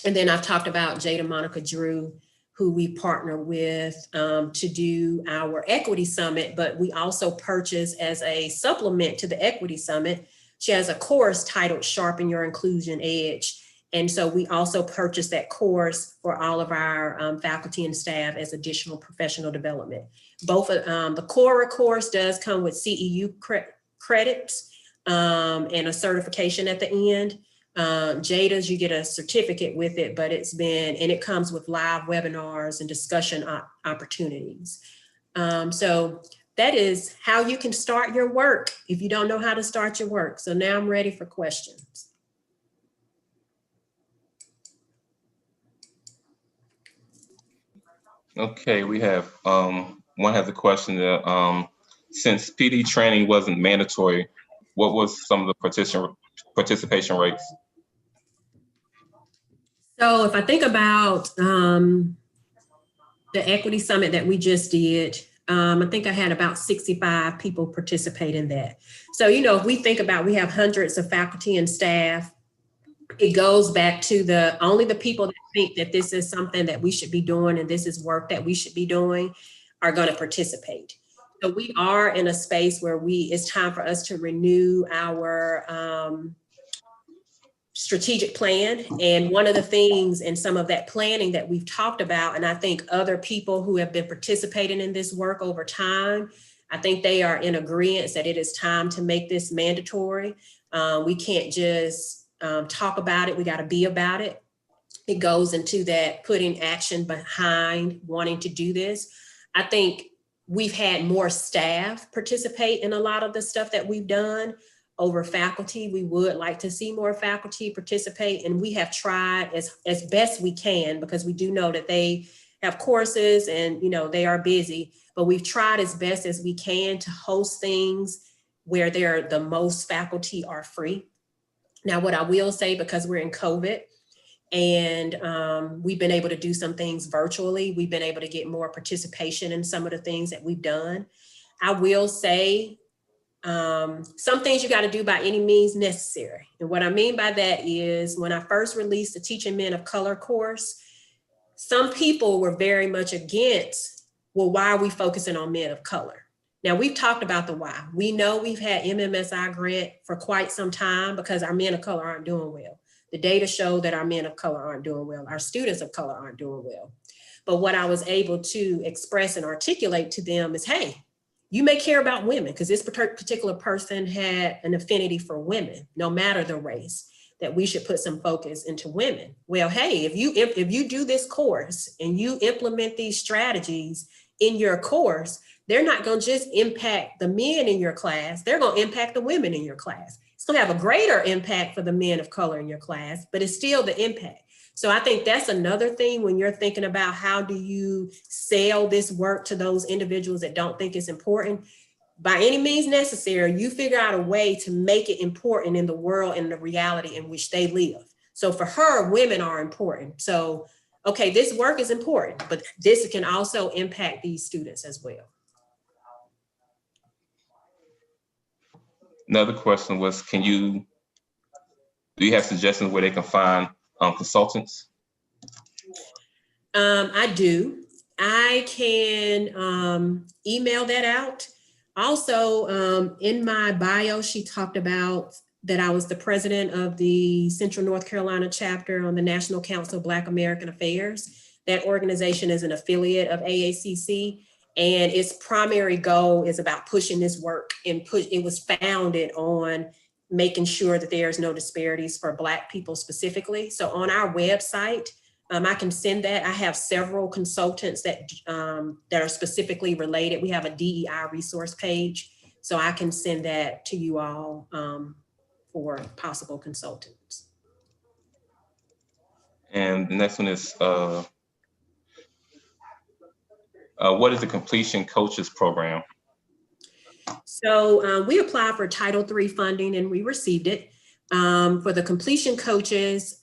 And then I've talked about Jada Monica Drew, who we partner with to do our equity summit, but we also purchase as a supplement to the equity summit. She has a course titled Sharpen Your Inclusion Edge. And so we also purchased that course for all of our faculty and staff as additional professional development. Both the Quora course does come with CEU credits and a certification at the end. Jada's, you get a certificate with it, but it comes with live webinars and discussion opportunities. So that is how you can start your work if you don't know how to start your work. So now I'm ready for questions. Okay, we have one has a question that since PD training wasn't mandatory, what was some of the participation rates? So if I think about the equity summit that we just did, I think I had about 65 people participate in that. So, if we think about, we have hundreds of faculty and staff, it goes back to only the people that think that this is something that we should be doing and this is work that we should be doing are going to participate. So we are in a space where it's time for us to renew our strategic plan. And one of the things in some of that planning that we've talked about, and I think other people who have been participating in this work over time, I think they are in agreement that it is time to make this mandatory. We can't just talk about it, we got to be about it. It goes into that putting action behind wanting to do this. I think we've had more staff participate in a lot of the stuff that we've done over faculty. We would like to see more faculty participate, and we have tried as best we can, because we do know that they have courses and they are busy, but we've tried as best as we can to host things where the most faculty are free. Now, what I will say, because we're in COVID and we've been able to do some things virtually, we've been able to get more participation in some of the things that we've done. I will say some things you got to do by any means necessary. And what I mean by that is, when I first released the Teaching Men of Color course, some people were very much against, well, why are we focusing on men of color? Now, we've talked about the why. We know we've had MMSI grant for quite some time because our men of color aren't doing well. The data show that our men of color aren't doing well. Our students of color aren't doing well. But what I was able to express and articulate to them is, hey, you may care about women because this particular person had an affinity for women, no matter the race, that we should put some focus into women. Well, hey, if you do this course and you implement these strategies in your course, they're not going to just impact the men in your class, they're going to impact the women in your class. It's going to have a greater impact for the men of color in your class, but it's still the impact. So I think that's another thing when you're thinking about how do you sell this work to those individuals that don't think it's important. By any means necessary, you figure out a way to make it important in the world and the reality in which they live. So for her, women are important. So, okay, this work is important, but this can also impact these students as well. Another question was, do you have suggestions where they can find consultants? I do. I can email that out. Also, in my bio, she talked about that I was the president of the Central North Carolina chapter on the National Council of Black American Affairs. That organization is an affiliate of AACC, and its primary goal is about pushing this work it was founded on making sure that there's no disparities for Black people specifically. So on our website, I can send that. I have several consultants that are specifically related. We have a DEI resource page, so I can send that to you all for possible consultants. And the next one is, what is the Completion Coaches Program? So we applied for Title III funding and we received it. For the completion coaches,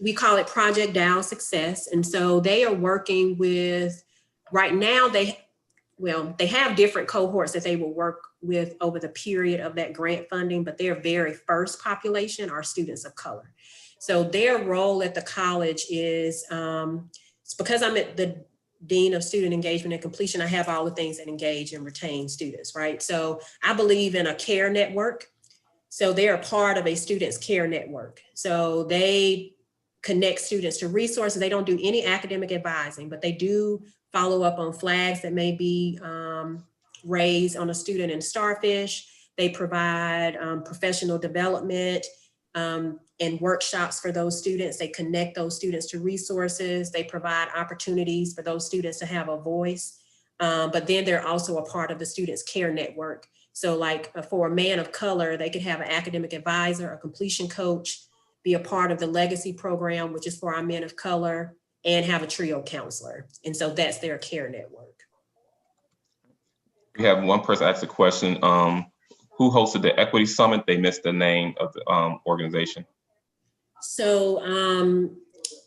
we call it Project Dow Success. And so they are working with, right now, they have different cohorts that they will work with over the period of that grant funding, but their very first population are students of color. So their role at the college is, it's because I'm at the Dean of Student Engagement and Completion, I have all the things that engage and retain students, right? So I believe in a care network. So they're a part of a student's care network. So they connect students to resources. They don't do any academic advising, but they do follow up on flags that may be raised on a student in Starfish. They provide professional development and workshops for those students. They connect those students to resources. They provide opportunities for those students to have a voice. But then they're also a part of the student's care network. So like for a man of color, they could have an academic advisor, a completion coach, be a part of the legacy program, which is for our men of color, and have a trio counselor. And so that's their care network. We have one person asked a question, who hosted the Equity Summit? They missed the name of the organization. So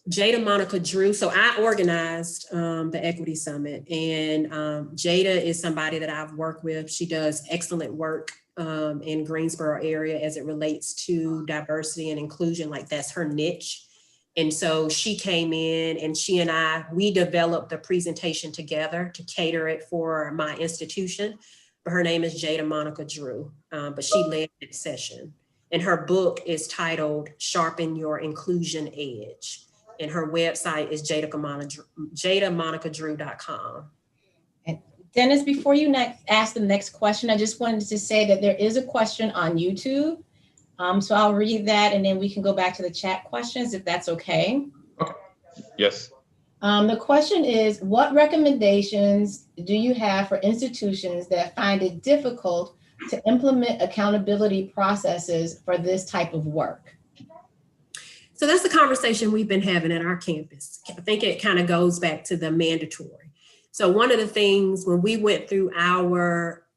Jada Monica Drew. So I organized the Equity Summit, and Jada is somebody that I've worked with. She does excellent work in Greensboro area as it relates to diversity and inclusion. Like that's her niche. And so she came in and she and we developed the presentation together to cater it for my institution. But her name is Jada Monica Drew, but she led that session. And her book is titled Sharpen Your Inclusion Edge. And her website is jadamonicadrew.com. And Dennis, before you ask the next question, I just wanted to say that there is a question on YouTube. So I'll read that and then we can go back to the chat questions if that's okay. Okay. Yes. The question is, what recommendations do you have for institutions that find it difficult to implement accountability processes for this type of work? So that's the conversation we've been having at our campus. I think it kind of goes back to the mandatory. So one of the things when we went through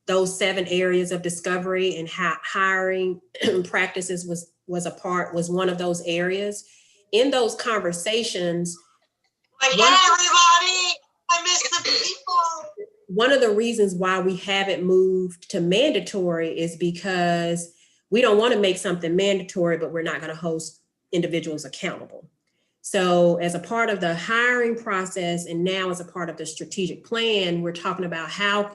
those 7 areas of discovery and hiring practices was one of those areas. In those conversations, everybody, I miss the people. One of the reasons why we haven't moved to mandatory is because we don't want to make something mandatory, but we're not going to hold individuals accountable. So as a part of the hiring process, and now as a part of the strategic plan, we're talking about how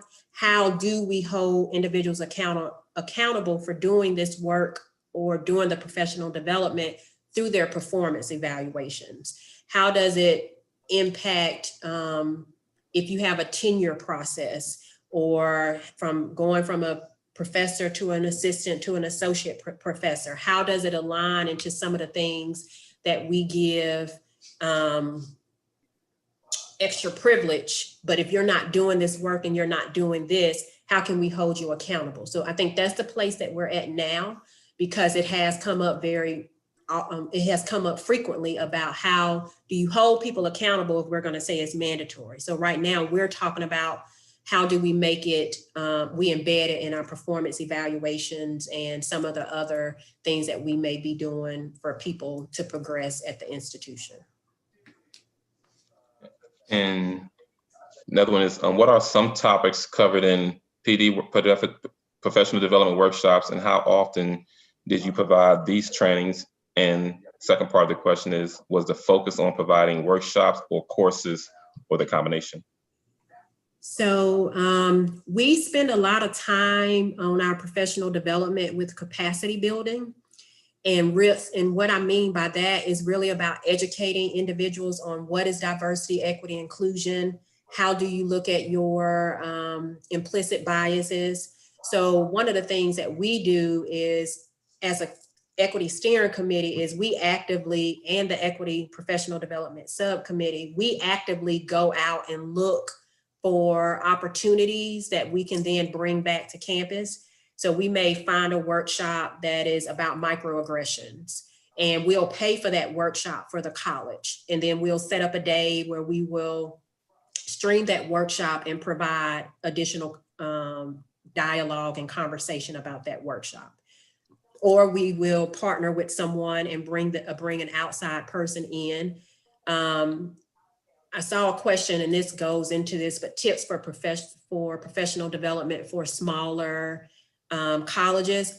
do we hold individuals accountable for doing this work or doing the professional development through their performance evaluations? How does it impact if you have a tenure process? or from going from a professor to an assistant to an associate professor? How does it align into some of the things that we give extra privilege? But if you're not doing this work and you're not doing this, how can we hold you accountable? So I think that's the place that we're at now, because it has come up frequently about how do you hold people accountable if we're going to say it's mandatory. So right now we're talking about how do we make it, we embed it in our performance evaluations and some of the other things that we may be doing for people to progress at the institution. And another one is, what are some topics covered in PD professional development workshops, and how often did you provide these trainings? And second part of the question is, was the focus on providing workshops or courses, or the combination? So we spend a lot of time on our professional development with capacity building. And what I mean by that is really about educating individuals on what is diversity, equity, inclusion. How do you look at your implicit biases? So one of the things that we do is, as a equity steering committee, is we actively, and the equity professional development subcommittee, we actively go out and look for opportunities that we can then bring back to campus. So we may find a workshop that is about microaggressions, and we'll pay for that workshop for the college. And then we'll set up a day where we will stream that workshop and provide additional dialogue and conversation about that workshop. Or we will partner with someone and bring an outside person in. I saw a question, and this goes into this, but tips for professional development for smaller colleges.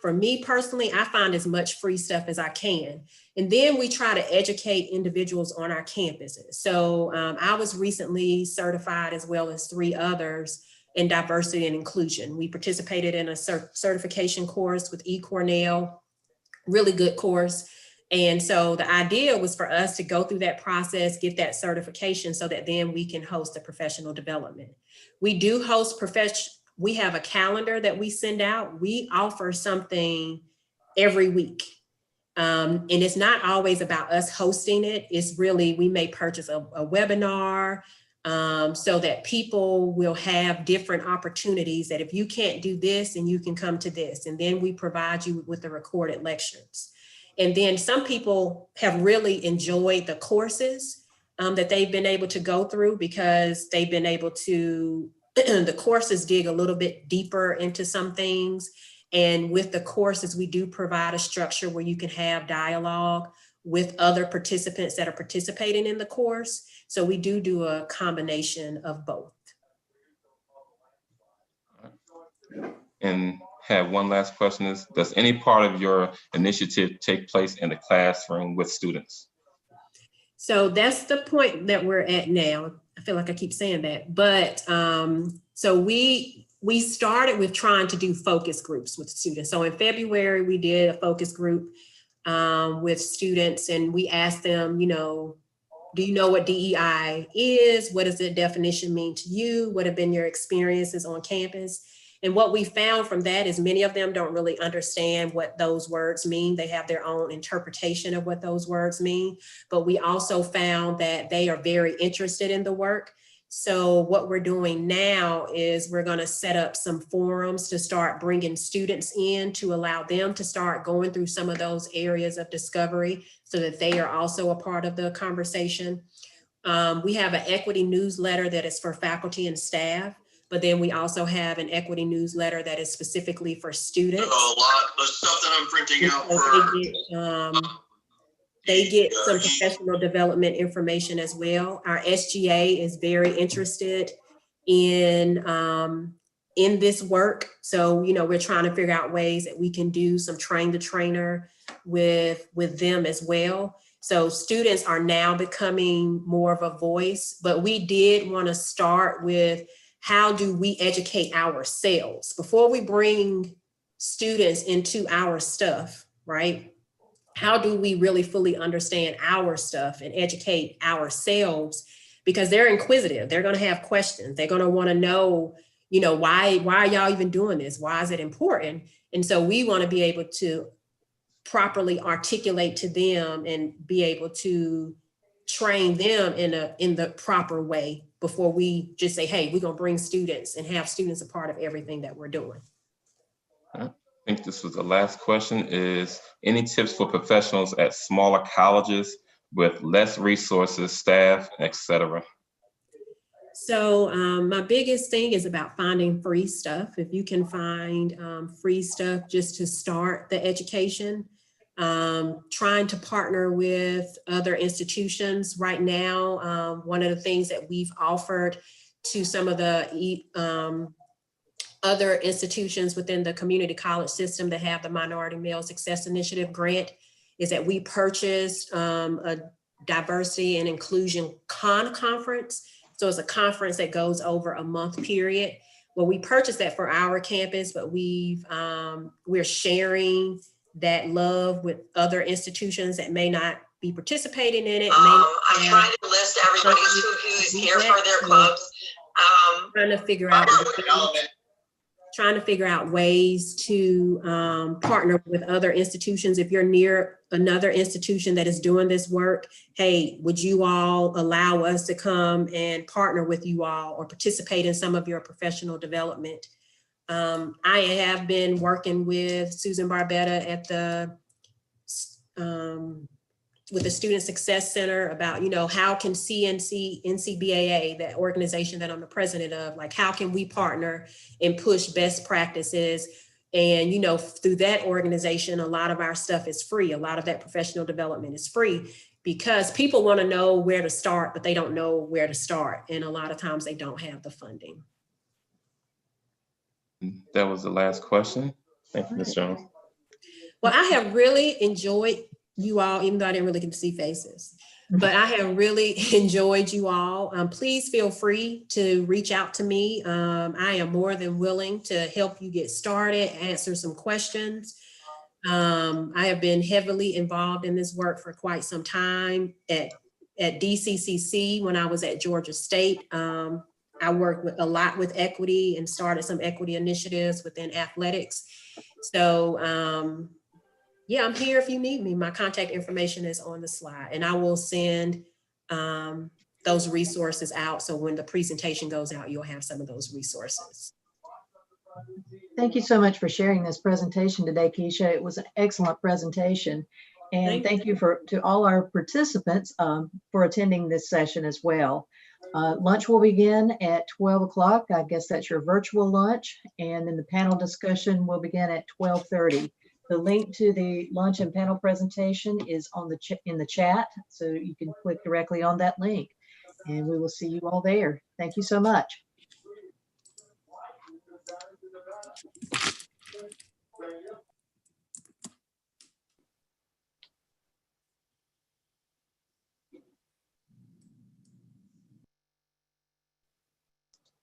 For me personally, I find as much free stuff as I can. And then we try to educate individuals on our campuses. So I was recently certified, as well as 3 others, in diversity and inclusion. We participated in a certification course with eCornell, really good course. And so the idea was for us to go through that process, get that certification, so that then we can host a professional development. We do host we have a calendar that we send out. We offer something every week. And it's not always about us hosting it. It's really, we may purchase a webinar so that people will have different opportunities, that if you can't do this, and you can come to this. And then we provide you with the recorded lectures. And then some people have really enjoyed the courses that they've been able to go through, because they've been able to, the courses dig a little bit deeper into some things. And with the courses, we do provide a structure where you can have dialogue with other participants that are participating in the course. So we do a combination of both. And have one last question is, does any part of your initiative take place in the classroom with students? So that's the point that we're at now. I feel like I keep saying that, but so we started with trying to do focus groups with students. So in February, we did a focus group with students, and we asked them, do you know what DEI is? What does the definition mean to you? What have been your experiences on campus? And what we found from that is many of them don't really understand what those words mean. They have their own interpretation of what those words mean. But we also found that they are very interested in the work. So what we're doing now is we're going to set up some forums to start bringing students in, to allow them to start going through some of those areas of discovery, so that they are also a part of the conversation. We have an equity newsletter that is for faculty and staff. But then we also have an equity newsletter that is specifically for students. A lot of stuff that I'm printing out for. They get some professional development information as well. Our SGA is very interested in this work. So, we're trying to figure out ways that we can do some train the trainer with them as well. So students are now becoming more of a voice, but we did want to start with, how do we educate ourselves before we bring students into our stuff, right? How do we really fully understand our stuff and educate ourselves? Because they're inquisitive, they're going to have questions, they're going to want to know, you know, why are y'all even doing this? Why is it important? And so we want to be able to properly articulate to them and be able to train them in the proper way before we just say, hey, we're going to bring students and have students a part of everything that we're doing. I think this was the last question, is any tips for professionals at smaller colleges with less resources, staff, etc.? So my biggest thing is about finding free stuff. If you can find free stuff just to start the education, trying to partner with other institutions right now. One of the things that we've offered to some of the other institutions within the community college system that have the Minority Male Success Initiative grant is that we purchased a diversity and inclusion conference. So it's a conference that goes over a month period. Well, we purchased that for our campus, but we're sharing that love with other institutions that may not be participating in it. I'm trying to list everybody who's here for their clubs. Trying to figure out ways to partner with other institutions. If you're near another institution that is doing this work, hey, would you all allow us to come and partner with you all or participate in some of your professional development? I have been working with Susan Barbetta at with the Student Success Center about, you know, how can NCBAA, that organization that I'm the president of, like, how can we partner and push best practices? And, you know, through that organization, a lot of our stuff is free. A lot of that professional development is free because people want to know where to start, but they don't know where to start. And a lot of times they don't have the funding. That was the last question. Thank you, Ms. Jones. Well, I have really enjoyed you all, even though I didn't really get to see faces, but I have really enjoyed you all. Please feel free to reach out to me. I am more than willing to help you get started, answer some questions. I have been heavily involved in this work for quite some time at DCCC. When I was at Georgia State, I worked a lot with equity and started some equity initiatives within athletics. So yeah, I'm here if you need me. My contact information is on the slide, and I will send those resources out. So when the presentation goes out, you'll have some of those resources. Thank you so much for sharing this presentation today, Keisha. It was an excellent presentation. And thank you to all our participants for attending this session as well. Lunch will begin at 12 o'clock. I guess that's your virtual lunch. And then the panel discussion will begin at 12:30. The link to the lunch and panel presentation is on in the chat, so you can click directly on that link. And we will see you all there. Thank you so much.